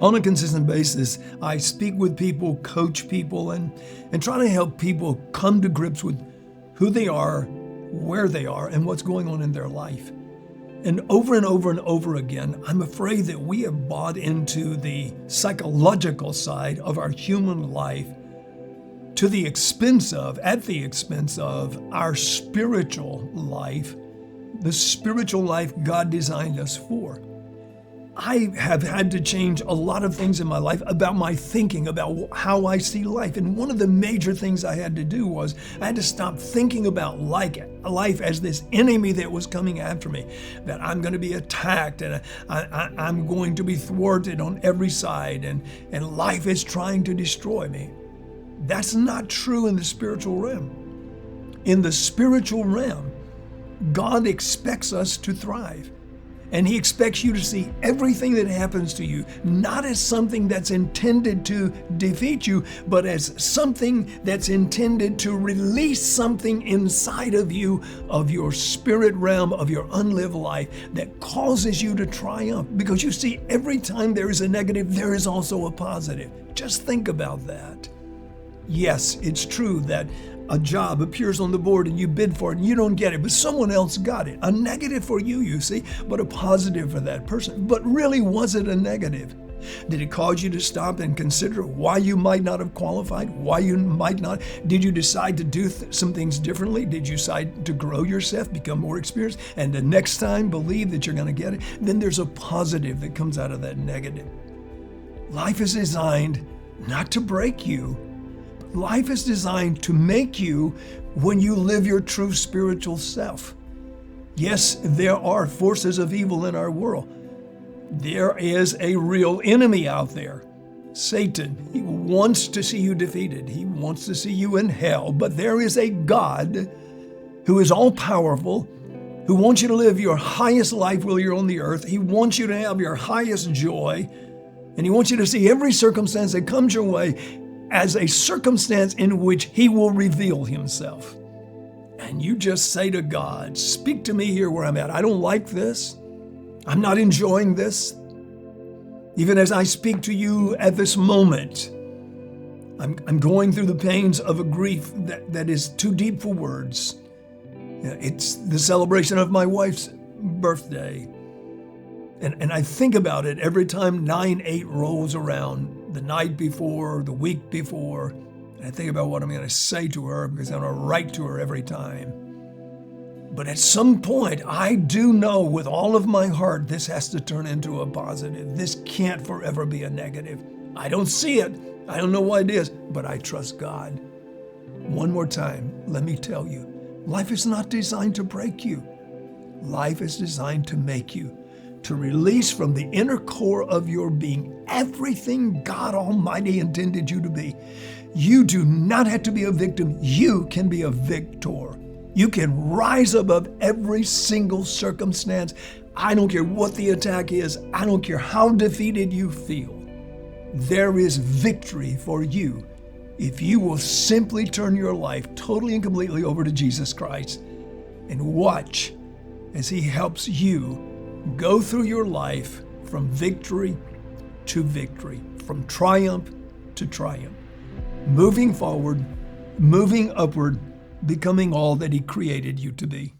On a consistent basis, I speak with people, coach people, and try to help people come to grips with who they are, where they are, and what's going on in their life. And over and over again, I'm afraid that we have bought into the psychological side of our human life at the expense of our spiritual life, the spiritual life God designed us for. I have had to change a lot of things in my life about my thinking, about how I see life. And one of the major things I had to do was I had to stop thinking about life as this enemy that was coming after me, that I'm going to be attacked and I'm going to be thwarted on every side and life is trying to destroy me. That's not true in the spiritual realm. In the spiritual realm, God expects us to thrive. And He expects you to see everything that happens to you, not as something that's intended to defeat you, but as something that's intended to release something inside of you, of your spirit realm, of your unlived life, that causes you to triumph. Because you see, every time there is a negative, there is also a positive. Just think about that. Yes, it's true that a job appears on the board and you bid for it and you don't get it, but someone else got it. A negative for you, you see, but a positive for that person. But really, was it a negative? Did it cause you to stop and consider why you might not have qualified? Why you might not? Did you decide to do some things differently? Did you decide to grow yourself, become more experienced, and the next time believe that you're going to get it? Then there's a positive that comes out of that negative. Life is designed not to break you. Life is designed to make you when you live your true spiritual self. Yes, there are forces of evil in our world. There is a real enemy out there, Satan. He wants to see you defeated. He wants to see you in hell. But there is a God who is all-powerful, who wants you to live your highest life while you're on the earth. He wants you to have your highest joy, and He wants you to see every circumstance that comes your way as a circumstance in which He will reveal Himself. And you just say to God, speak to me here where I'm at. I don't like this. I'm not enjoying this. Even as I speak to you at this moment, I'm going through the pains of a grief that is too deep for words. It's the celebration of my wife's birthday. And I think about it every time 9/8 rolls around, the night before, the week before, and I think about what I'm going to say to her because I'm going to write to her every time. But at some point, I do know with all of my heart, this has to turn into a positive. This can't forever be a negative. I don't see it. I don't know what it is, but I trust God. One more time, let me tell you, life is not designed to break you. Life is designed to make you, to release from the inner core of your being everything God Almighty intended you to be. You do not have to be a victim. You can be a victor. You can rise above every single circumstance. I don't care what the attack is. I don't care how defeated you feel. There is victory for you if you will simply turn your life totally and completely over to Jesus Christ and watch as He helps you go through your life from victory to victory, from triumph to triumph, moving forward, moving upward, becoming all that He created you to be.